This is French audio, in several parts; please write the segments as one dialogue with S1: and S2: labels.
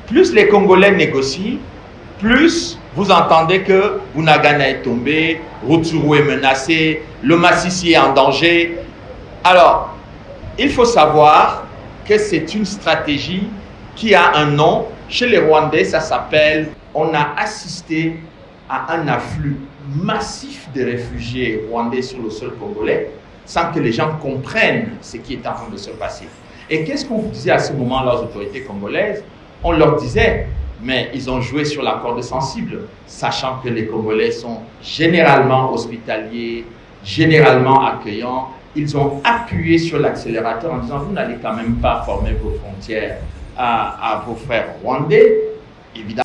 S1: Plus les Congolais négocient, plus vous entendez que Bunagana est tombé, Rutshuru est menacé, le Massissi est en danger. Alors, il faut savoir que c'est une stratégie qui a un nom. Chez les Rwandais, ça s'appelle, on a assisté à un afflux massif de réfugiés rwandais sur le sol congolais sans que les gens comprennent ce qui est en train de se passer. Et qu'est-ce qu'on disait à ce moment-là aux autorités congolaises? On leur disait, mais ils ont joué sur la corde sensible, sachant que les Congolais sont généralement hospitaliers, généralement accueillants. Ils ont appuyé sur l'accélérateur en disant, vous n'allez quand même pas former vos frontières à vos frères rwandais, évidemment.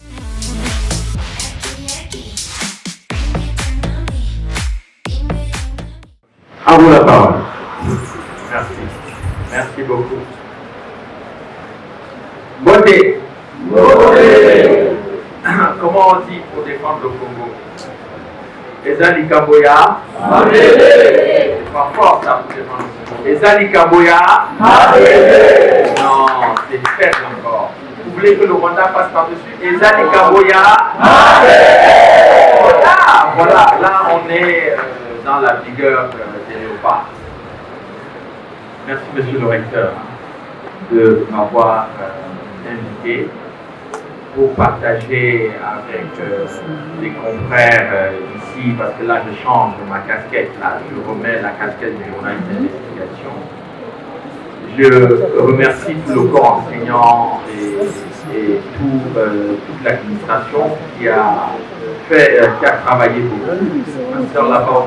S2: À vous la parole. Merci. Merci beaucoup. Beauté. Comment on dit pour défendre le Congo? Ezali Kaboya. C'est pas fort ça pour défendre le Congo. Ezali Kaboya. Non, c'est faible encore. Vous voulez que le Rwanda passe par-dessus? Ezali Kaboya. Voilà, là on est dans la vigueur des léopards. Merci monsieur le recteur de m'avoir invité pour partager avec les confrères ici, parce que là je change ma casquette, là je remets la casquette du journaliste d'investigation. Je remercie tout le corps enseignant et toute l'administration qui a travaillé beaucoup. Ma soeur là-bas,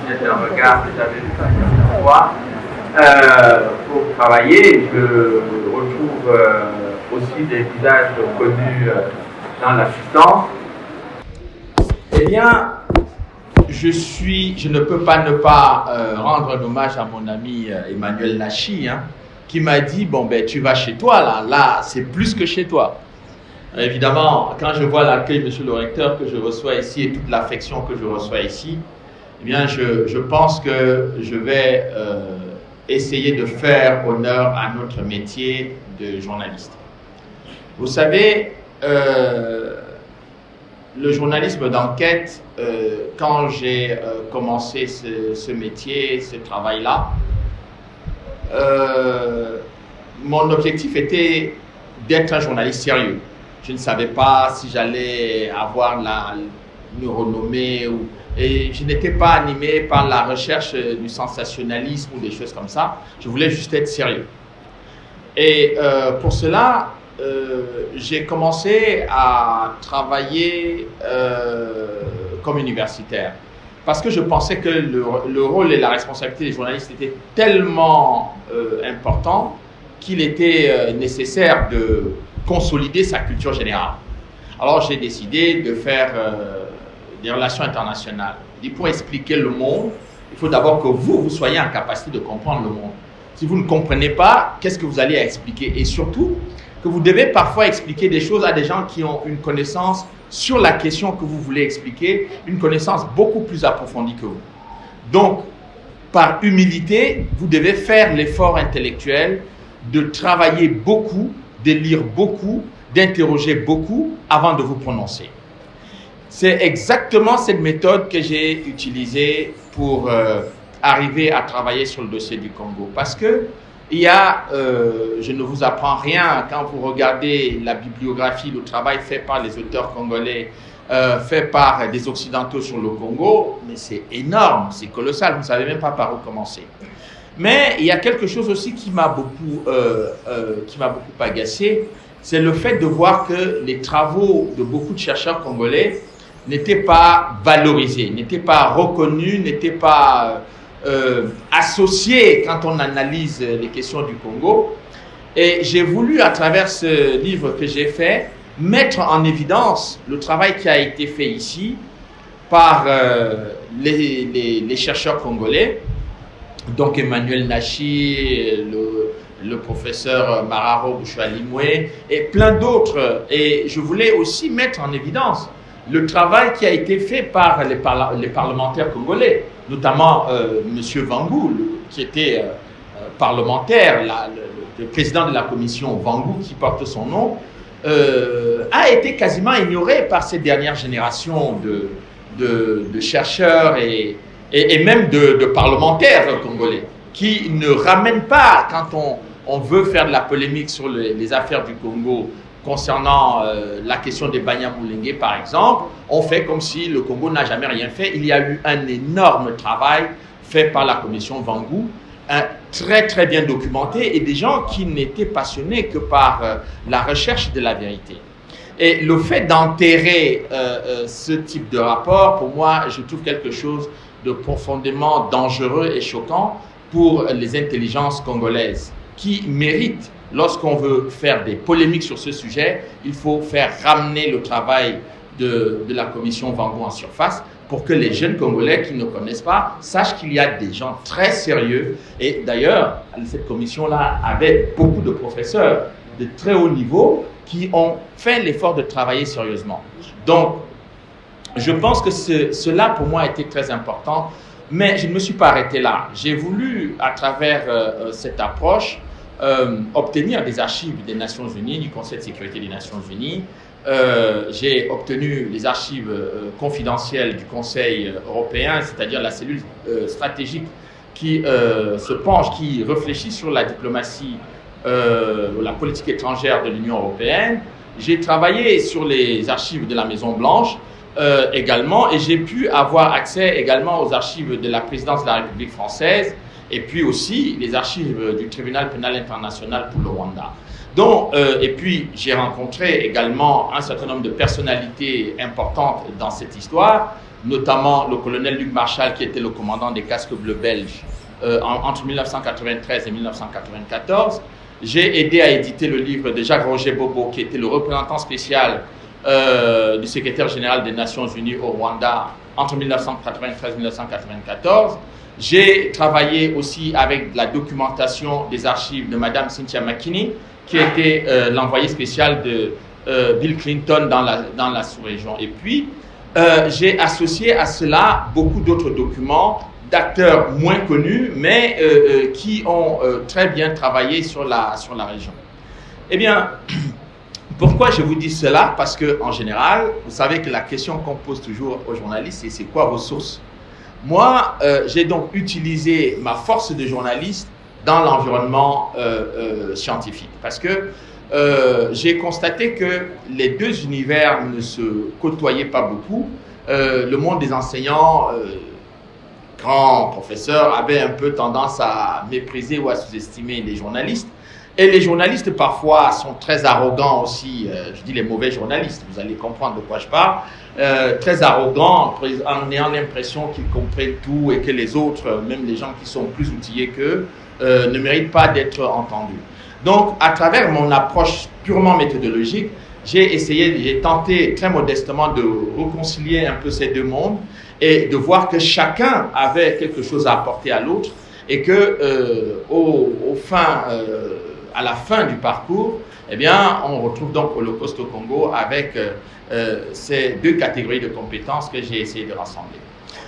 S2: j'étais un regard, j'avais vu ça une fois. Pour travailler, je retrouve aussi des visages connus dans l'assistance.
S1: Eh bien, je ne peux pas ne pas rendre un hommage à mon ami Emmanuel Nachi, hein, qui m'a dit, bon ben tu vas chez toi, là c'est plus que chez toi. Évidemment, quand je vois l'accueil, monsieur le recteur, que je reçois ici et toute l'affection que je reçois ici, eh bien je pense que je vais essayer de faire honneur à notre métier de journaliste. Vous savez, le journalisme d'enquête, quand j'ai commencé ce métier, ce travail-là, mon objectif était d'être un journaliste sérieux. Je ne savais pas si j'allais avoir une renommée et je n'étais pas animé par la recherche du sensationnalisme ou des choses comme ça. Je voulais juste être sérieux. Et pour cela, j'ai commencé à travailler comme universitaire. Parce que je pensais que le rôle et la responsabilité des journalistes étaient tellement importants qu'il était nécessaire de consolider sa culture générale. Alors j'ai décidé de faire des relations internationales. Et pour expliquer le monde, il faut d'abord que vous soyez en capacité de comprendre le monde. Si vous ne comprenez pas, qu'est-ce que vous allez expliquer? Et surtout, que vous devez parfois expliquer des choses à des gens qui ont une connaissance sur la question que vous voulez expliquer, une connaissance beaucoup plus approfondie que vous. Donc, par humilité, vous devez faire l'effort intellectuel de travailler beaucoup, de lire beaucoup, d'interroger beaucoup avant de vous prononcer. C'est exactement cette méthode que j'ai utilisée pour arriver à travailler sur le dossier du Congo. Parce que il y a, je ne vous apprends rien quand vous regardez la bibliographie, le travail fait par les auteurs congolais, fait par des Occidentaux sur le Congo, mais c'est énorme, c'est colossal, vous ne savez même pas par où commencer. Mais il y a quelque chose aussi qui m'a beaucoup agacé, c'est le fait de voir que les travaux de beaucoup de chercheurs congolais n'étaient pas valorisés, n'étaient pas reconnus, n'étaient pas associés quand on analyse les questions du Congo. Et j'ai voulu, à travers ce livre que j'ai fait, mettre en évidence le travail qui a été fait ici par les chercheurs congolais, donc Emmanuel Nachi, le professeur Mararo Bouchoualimoué et plein d'autres. Et je voulais aussi mettre en évidence le travail qui a été fait par les parlementaires congolais, notamment M. Vangou, qui était parlementaire, le président de la commission Vangou, qui porte son nom, a été quasiment ignoré par ces dernières générations de chercheurs et même de parlementaires congolais, qui ne ramènent pas, quand on veut faire de la polémique sur les affaires du Congo, concernant la question des Banyamulenge, par exemple, on fait comme si le Congo n'a jamais rien fait. Il y a eu un énorme travail fait par la commission Vangou, très très bien documenté, et des gens qui n'étaient passionnés que par la recherche de la vérité. Et le fait d'enterrer ce type de rapport, pour moi, je trouve quelque chose de profondément dangereux et choquant pour les intelligences congolaises, qui méritent, lorsqu'on veut faire des polémiques sur ce sujet, il faut faire ramener le travail de la commission Vangou en surface, pour que les jeunes Congolais qui ne connaissent pas sachent qu'il y a des gens très sérieux. Et d'ailleurs, cette commission-là avait beaucoup de professeurs de très haut niveau qui ont fait l'effort de travailler sérieusement. Donc, je pense que cela, pour moi, a été très important. Mais je ne me suis pas arrêté là. J'ai voulu, à travers cette approche, obtenir des archives des Nations Unies, du Conseil de sécurité des Nations Unies. J'ai obtenu les archives confidentielles du Conseil européen, c'est-à-dire la cellule stratégique qui se penche, qui réfléchit sur la diplomatie, la politique étrangère de l'Union européenne. J'ai travaillé sur les archives de la Maison Blanche également, et j'ai pu avoir accès également aux archives de la présidence de la République française, et puis aussi les archives du Tribunal pénal international pour le Rwanda. Donc, et puis, j'ai rencontré également un certain nombre de personnalités importantes dans cette histoire, notamment le colonel Luc Marchal, qui était le commandant des casques bleus belges entre 1993 et 1994. J'ai aidé à éditer le livre de Jacques-Roger Bobo, qui était le représentant spécial du secrétaire général des Nations Unies au Rwanda entre 1993 et 1994. J'ai travaillé aussi avec la documentation des archives de Madame Cynthia McKinney, qui était l'envoyé spécial de Bill Clinton dans la sous-région. Et puis, j'ai associé à cela beaucoup d'autres documents d'acteurs moins connus, mais qui ont très bien travaillé sur la région. Eh bien, pourquoi je vous dis cela? Parce qu'en général, vous savez que la question qu'on pose toujours aux journalistes, c'est quoi vos sources? Moi, j'ai donc utilisé ma force de journaliste dans l'environnement scientifique, parce que j'ai constaté que les deux univers ne se côtoyaient pas beaucoup. Le monde des enseignants, grands professeurs, avait un peu tendance à mépriser ou à sous-estimer les journalistes. Et les journalistes, parfois, sont très arrogants aussi. Je dis les mauvais journalistes, vous allez comprendre de quoi je parle. Très arrogants, en ayant l'impression qu'ils comprennent tout et que les autres, même les gens qui sont plus outillés qu'eux, ne méritent pas d'être entendus. Donc, à travers mon approche purement méthodologique, j'ai tenté très modestement de réconcilier un peu ces deux mondes et de voir que chacun avait quelque chose à apporter à l'autre, et que à la fin du parcours, eh bien, on retrouve donc Holocauste au Congo avec ces deux catégories de compétences que j'ai essayé de rassembler.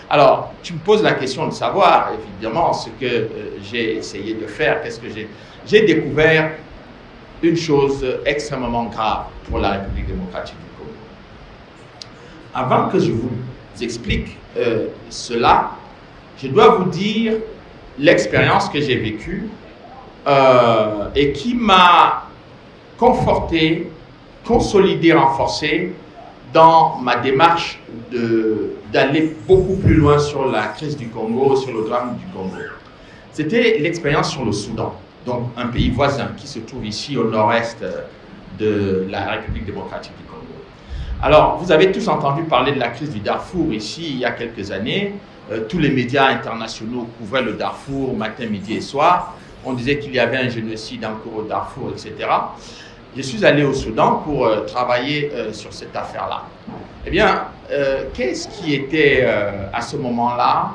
S1: Alors, tu me poses la question de savoir, évidemment, ce que j'ai essayé de faire. Qu'est-ce que j'ai découvert une chose extrêmement grave pour la République démocratique du Congo. Avant que je vous explique cela, je dois vous dire l'expérience que j'ai vécue et qui m'a conforté, consolidé, renforcé dans ma démarche d'aller beaucoup plus loin sur la crise du Congo, sur le drame du Congo. C'était l'expérience sur le Soudan, donc un pays voisin qui se trouve ici au nord-est de la République démocratique du Congo. Alors, vous avez tous entendu parler de la crise du Darfour ici il y a quelques années. Tous les médias internationaux couvraient le Darfour matin, midi et soir. On disait qu'il y avait un génocide en cours au Darfour, etc. Je suis allé au Soudan pour travailler sur cette affaire-là. Eh bien, qu'est-ce qui était à ce moment-là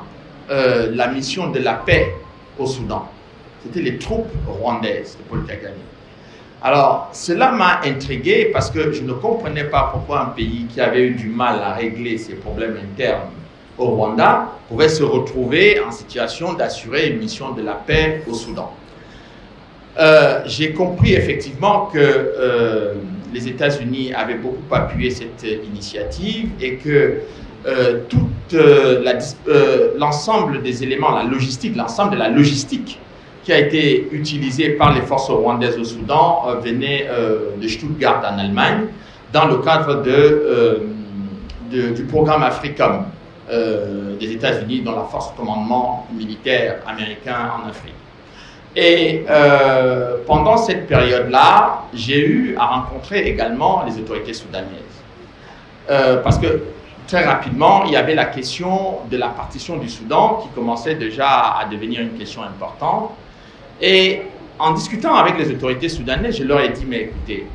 S1: la mission de la paix au Soudan? C'était les troupes rwandaises de Paul Kagame. Alors, cela m'a intrigué parce que je ne comprenais pas pourquoi un pays qui avait eu du mal à régler ses problèmes internes au Rwanda pouvait se retrouver en situation d'assurer une mission de la paix au Soudan. J'ai compris effectivement que les États-Unis avaient beaucoup appuyé cette initiative et que l'ensemble des éléments, la logistique, l'ensemble de la logistique qui a été utilisée par les forces rwandaises au Soudan venait de Stuttgart en Allemagne dans le cadre du programme AFRICOM des États-Unis, dans la force de commandement militaire américain en Afrique. Et pendant cette période-là, j'ai eu à rencontrer également les autorités soudanaises. Parce que très rapidement, il y avait la question de la partition du Soudan qui commençait déjà à devenir une question importante. Et en discutant avec les autorités soudanaises, je leur ai dit, mais écoutez,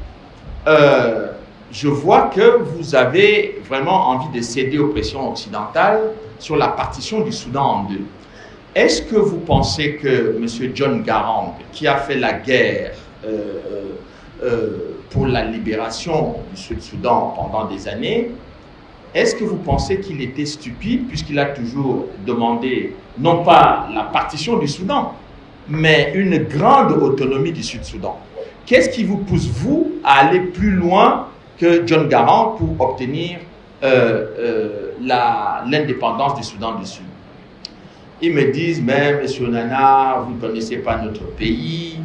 S1: je vois que vous avez vraiment envie de céder aux pressions occidentales sur la partition du Soudan en deux. Est-ce que vous pensez que M. John Garang, qui a fait la guerre pour la libération du Sud-Soudan pendant des années, est-ce que vous pensez qu'il était stupide puisqu'il a toujours demandé non pas la partition du Soudan, mais une grande autonomie du Sud-Soudan? Qu'est-ce qui vous pousse, vous, à aller plus loin que John Garang pour obtenir l'indépendance du Soudan du Sud? Ils me disent, mais monsieur Nana, vous ne connaissez pas notre pays,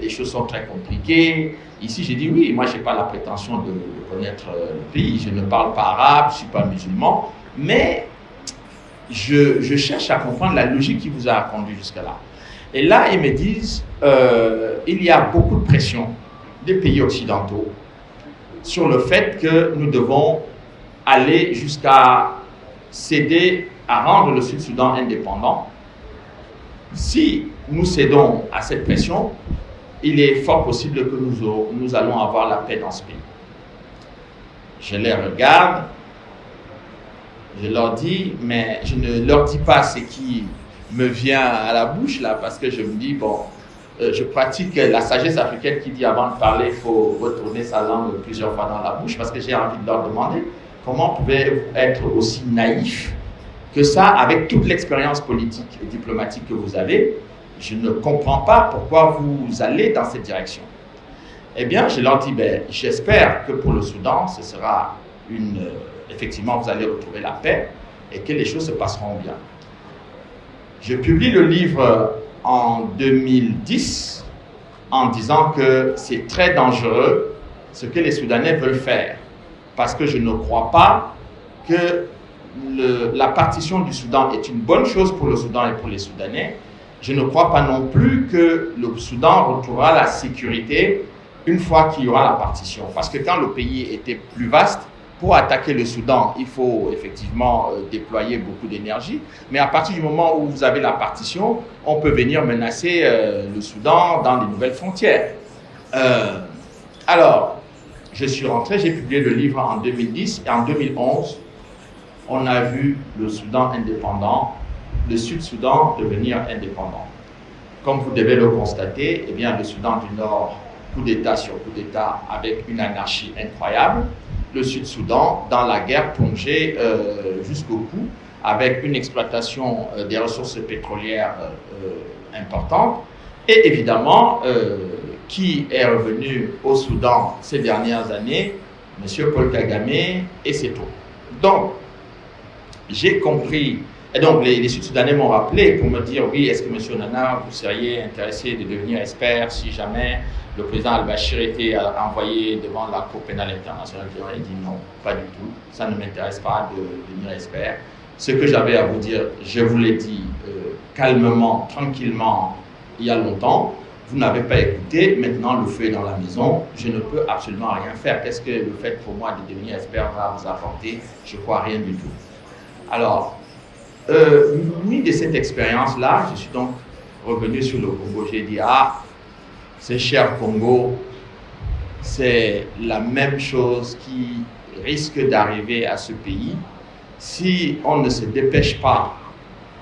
S1: les choses sont très compliquées. Ici, j'ai dit, oui, moi, je n'ai pas la prétention de connaître le pays. Je ne parle pas arabe, je ne suis pas musulman, mais je cherche à comprendre la logique qui vous a conduit jusqu'à là. Et là, ils me disent, il y a beaucoup de pression des pays occidentaux sur le fait que nous devons aller jusqu'à céder à rendre le Sud-Soudan indépendant. Si nous cédons à cette pression, il est fort possible que nous allons avoir la paix dans ce pays. Je les regarde, je leur dis, mais je ne leur dis pas ce qui me vient à la bouche là, parce que je me dis, bon, je pratique la sagesse africaine qui dit avant de parler, il faut retourner sa langue plusieurs fois dans la bouche, parce que j'ai envie de leur demander comment pouvez-vous être aussi naïf que ça, avec toute l'expérience politique et diplomatique que vous avez. Je ne comprends pas pourquoi vous allez dans cette direction. Eh bien, je leur dis, ben, j'espère que pour le Soudan, ce sera effectivement, vous allez retrouver la paix et que les choses se passeront bien. Je publie le livre en 2010 en disant que c'est très dangereux ce que les Soudanais veulent faire, parce que je ne crois pas que la partition du Soudan est une bonne chose pour le Soudan et pour les Soudanais. Je ne crois pas non plus que le Soudan retrouvera la sécurité une fois qu'il y aura la partition. Parce que quand le pays était plus vaste, pour attaquer le Soudan, il faut effectivement déployer beaucoup d'énergie. Mais à partir du moment où vous avez la partition, on peut venir menacer le Soudan dans des nouvelles frontières. Alors, je suis rentré, j'ai publié le livre en 2010 et en 2011, on a vu le Soudan indépendant, le Sud-Soudan devenir indépendant. Comme vous devez le constater, eh bien, le Soudan du Nord, coup d'État sur coup d'État avec une anarchie incroyable. Le Sud-Soudan, dans la guerre, plongé jusqu'au cou, avec une exploitation des ressources pétrolières importante. Et évidemment, qui est revenu au Soudan ces dernières années? M. Paul Kagame, et c'est tout. Donc, j'ai compris, et donc les Sud-Soudanais m'ont rappelé pour me dire, oui, est-ce que M. Nana, vous seriez intéressé de devenir expert si jamais le président al-Bashir était envoyé devant la Cour pénale internationale? J'ai dit non, pas du tout, ça ne m'intéresse pas de devenir expert. Ce que j'avais à vous dire, je vous l'ai dit calmement, tranquillement, il y a longtemps. Vous n'avez pas écouté, maintenant le feu est dans la maison, je ne peux absolument rien faire. Qu'est-ce que le fait pour moi de devenir expert va vous apporter? Je crois rien du tout. Alors, muni de cette expérience-là, je suis donc revenu sur le Congo. J'ai dit, ah, ce cher Congo, c'est la même chose qui risque d'arriver à ce pays si on ne se dépêche pas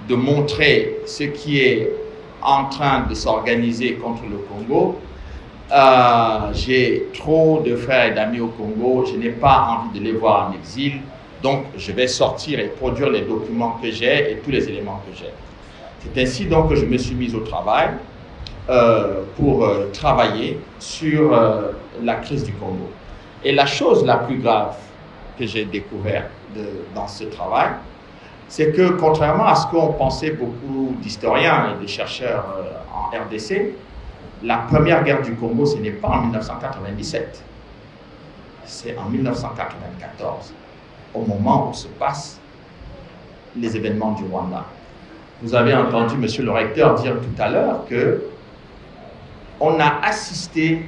S1: de montrer ce qui est en train de s'organiser contre le Congo. J'ai trop de frères et d'amis au Congo, je n'ai pas envie de les voir en exil, donc je vais sortir et produire les documents que j'ai et tous les éléments que j'ai. C'est ainsi donc que je me suis mis au travail pour travailler sur la crise du Congo. Et la chose la plus grave que j'ai découvert dans ce travail, c'est que contrairement à ce qu'ont pensé beaucoup d'historiens et de chercheurs en RDC, la première guerre du Congo, ce n'est pas en 1997, c'est en 1994, au moment où se passent les événements du Rwanda. Vous avez entendu monsieur le recteur dire tout à l'heure que on a assisté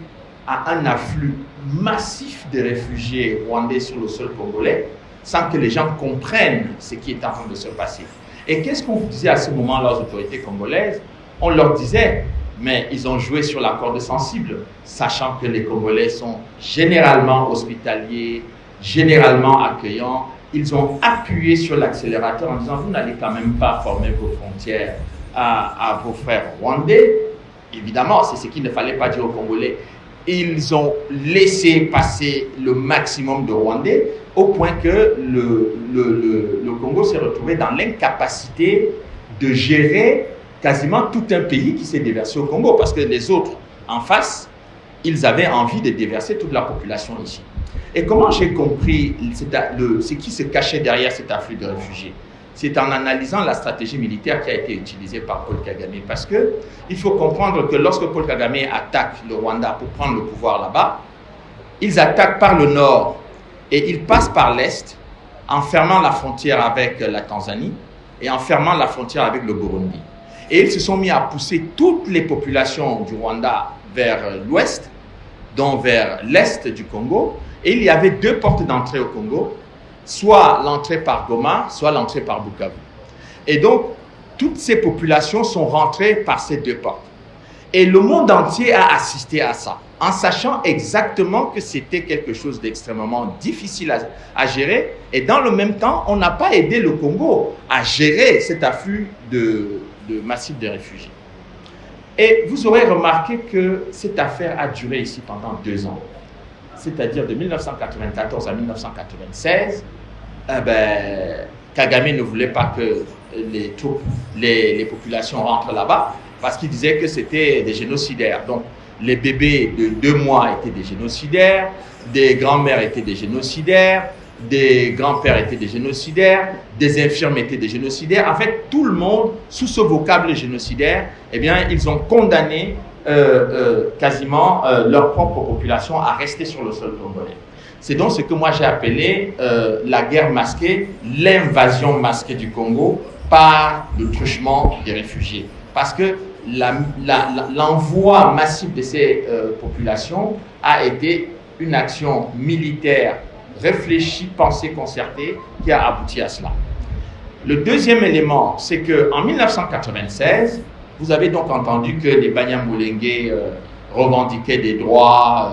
S1: à un afflux massif de réfugiés rwandais sur le sol congolais sans que les gens comprennent ce qui est en train de se passer. Et qu'est-ce qu'on disait à ce moment-là aux autorités congolaises? On leur disait, mais ils ont joué sur la corde sensible, sachant que les Congolais sont généralement hospitaliers, généralement accueillants. Ils ont appuyé sur l'accélérateur en disant, vous n'allez quand même pas former vos frontières à vos frères rwandais. Évidemment, c'est ce qu'il ne fallait pas dire aux Congolais. Ils ont laissé passer le maximum de Rwandais au point que le Congo s'est retrouvé dans l'incapacité de gérer quasiment tout un pays qui s'est déversé au Congo, parce que les autres en face, ils avaient envie de déverser toute la population ici. Et comment j'ai compris ce qui se cachait derrière cet afflux de réfugiés? C'est en analysant la stratégie militaire qui a été utilisée par Paul Kagame. Parce qu'il faut comprendre que lorsque Paul Kagame attaque le Rwanda pour prendre le pouvoir là-bas, ils attaquent par le nord et ils passent par l'est en fermant la frontière avec la Tanzanie et en fermant la frontière avec le Burundi. Et ils se sont mis à pousser toutes les populations du Rwanda vers l'ouest, donc vers l'est du Congo. Et il y avait deux portes d'entrée au Congo, soit l'entrée par Goma, soit l'entrée par Bukavu. Et donc, toutes ces populations sont rentrées par ces deux portes. Et le monde entier a assisté à ça, en sachant exactement que c'était quelque chose d'extrêmement difficile à gérer. Et dans le même temps, on n'a pas aidé le Congo à gérer cet afflux de massif de réfugiés. Et vous aurez remarqué que cette affaire a duré ici pendant 2 ans. C'est-à-dire de 1994 à 1996, Kagame ne voulait pas que les populations rentrent là-bas parce qu'il disait que c'était des génocidaires. Donc, les bébés de 2 mois étaient des génocidaires, des grands-mères étaient des génocidaires, des grands-pères étaient des génocidaires, des infirmes étaient des génocidaires. En fait, tout le monde, sous ce vocable génocidaire, eh bien, ils ont condamné quasiment leur propre population à rester sur le sol congolais. C'est donc ce que moi j'ai appelé la guerre masquée, l'invasion masquée du Congo par le truchement des réfugiés. Parce que l'envoi massif de ces populations a été une action militaire réfléchie, pensée, concertée qui a abouti à cela. Le deuxième élément, c'est qu'en 1996, vous avez donc entendu que les Banyamulenge revendiquaient des droits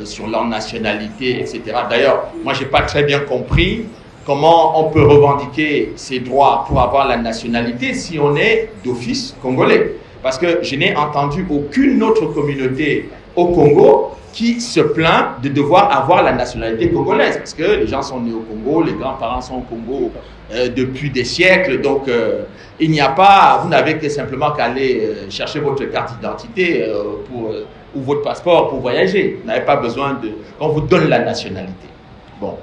S1: sur leur nationalité, etc. D'ailleurs, moi, je n'ai pas très bien compris comment on peut revendiquer ces droits pour avoir la nationalité si on est d'office congolais. Parce que je n'ai entendu aucune autre communauté au Congo qui se plaint de devoir avoir la nationalité congolaise. Parce que les gens sont nés au Congo, les grands-parents sont au Congo depuis des siècles. Donc, il n'y a pas, vous n'avez que simplement qu'à aller chercher votre carte d'identité ou votre passeport pour voyager. Vous n'avez pas besoin qu'on vous donne la nationalité. Bon.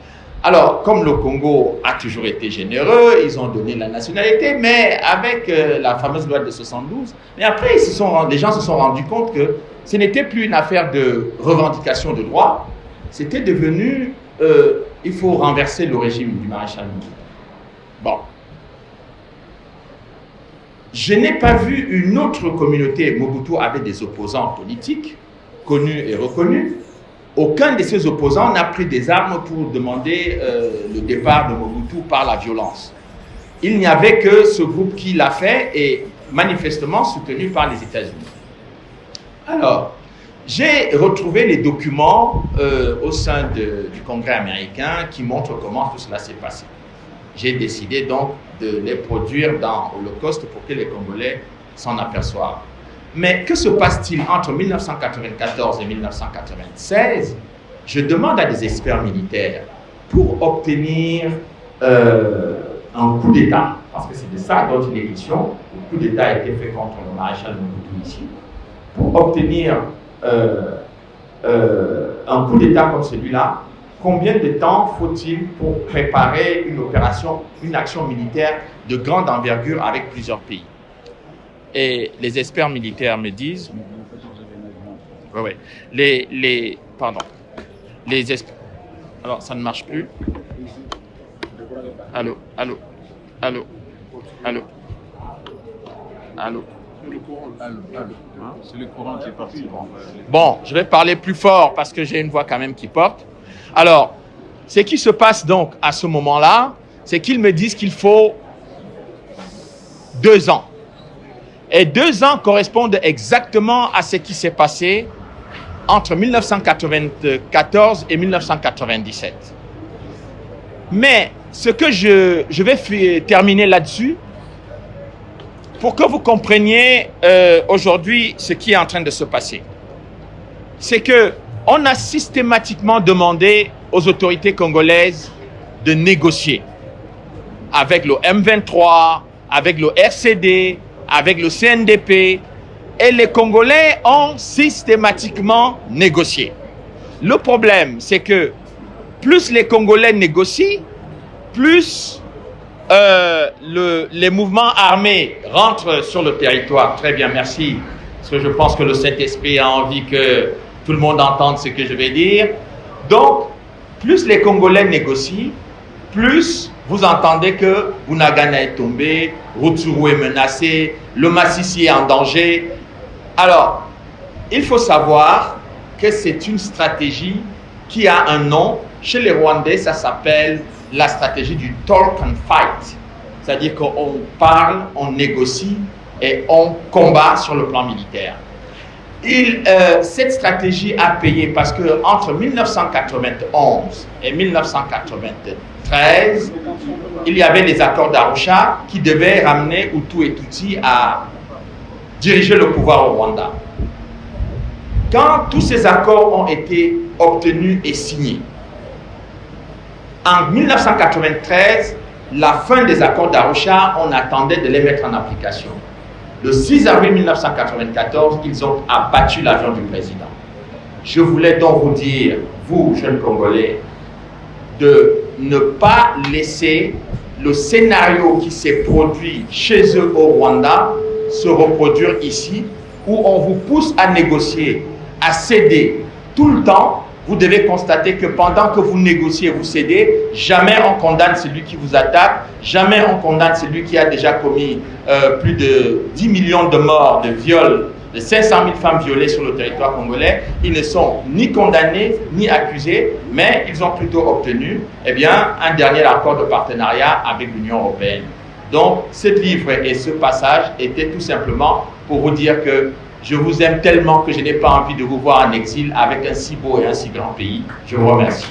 S1: Alors, comme le Congo a toujours été généreux, ils ont donné la nationalité, mais avec la fameuse loi de 72. Mais après, les gens se sont rendus compte que ce n'était plus une affaire de revendication de droits, c'était devenu, il faut renverser le régime du maréchal Mobutu. Bon. Je n'ai pas vu une autre communauté. Mobutu avait des opposants politiques, connus et reconnus. Aucun de ces opposants n'a pris des armes pour demander le départ de Mobutu par la violence. Il n'y avait que ce groupe qui l'a fait et manifestement soutenu par les États-Unis. Alors, j'ai retrouvé les documents au sein du Congrès américain qui montrent comment tout cela s'est passé. J'ai décidé donc de les produire dans Holocauste pour que les Congolais s'en aperçoivent. Mais que se passe-t-il entre 1994 et 1996? Je demande à des experts militaires pour obtenir un coup d'État, parce que c'est de ça dont il est question. Le coup d'État a été fait contre le maréchal Mobutu ici, pour obtenir un coup d'État comme celui-là, combien de temps faut-il pour préparer une opération, une action militaire de grande envergure avec plusieurs pays? Et les experts militaires me disent... Pardon. Alors, ça ne marche plus. Allô.
S3: C'est le courant qui est parti.
S1: Bon, je vais parler plus fort parce que j'ai une voix quand même qui porte. Alors, ce qui se passe donc à ce moment-là, c'est qu'ils me disent qu'il faut 2 ans. Et 2 ans correspondent exactement à ce qui s'est passé entre 1994 et 1997. Mais ce que je vais terminer là-dessus, pour que vous compreniez aujourd'hui ce qui est en train de se passer, c'est que on a systématiquement demandé aux autorités congolaises de négocier avec le M23, avec le RCD, avec le CNDP, et les Congolais ont systématiquement négocié. Le problème, c'est que plus les Congolais négocient, plus les mouvements armés rentrent sur le territoire. Très bien, merci. Parce que je pense que le Saint-Esprit a envie que tout le monde entende ce que je vais dire. Donc, plus les Congolais négocient, plus vous entendez que Bunagana est tombé, Rutshuru est menacé, le Massissi est en danger. Alors, il faut savoir que c'est une stratégie qui a un nom. Chez les Rwandais, ça s'appelle la stratégie du talk and fight. C'est-à-dire qu'on parle, on négocie et on combat sur le plan militaire. Cette stratégie a payé parce que entre 1991 et 1993, il y avait les accords d'Arusha qui devaient ramener Hutu et Tutsi à diriger le pouvoir au Rwanda. Quand tous ces accords ont été obtenus et signés, en 1993, la fin des accords d'Arusha, on attendait de les mettre en application. Le 6 avril 1994, ils ont abattu l'avion du président. Je voulais donc vous dire, vous, jeunes Congolais, de ne pas laisser le scénario qui s'est produit chez eux au Rwanda se reproduire ici, où on vous pousse à négocier, à céder tout le temps. Vous devez constater que pendant que vous négociez, vous cédez, jamais on condamne celui qui vous attaque, jamais on condamne celui qui a déjà commis plus de 10 millions de morts, de viols, de 500 000 femmes violées sur le territoire congolais. Ils ne sont ni condamnés, ni accusés, mais ils ont plutôt obtenu un dernier accord de partenariat avec l'Union européenne. Donc, ce livre et ce passage étaient tout simplement pour vous dire que je vous aime tellement que je n'ai pas envie de vous voir en exil avec un si beau et un si grand pays. Je vous remercie.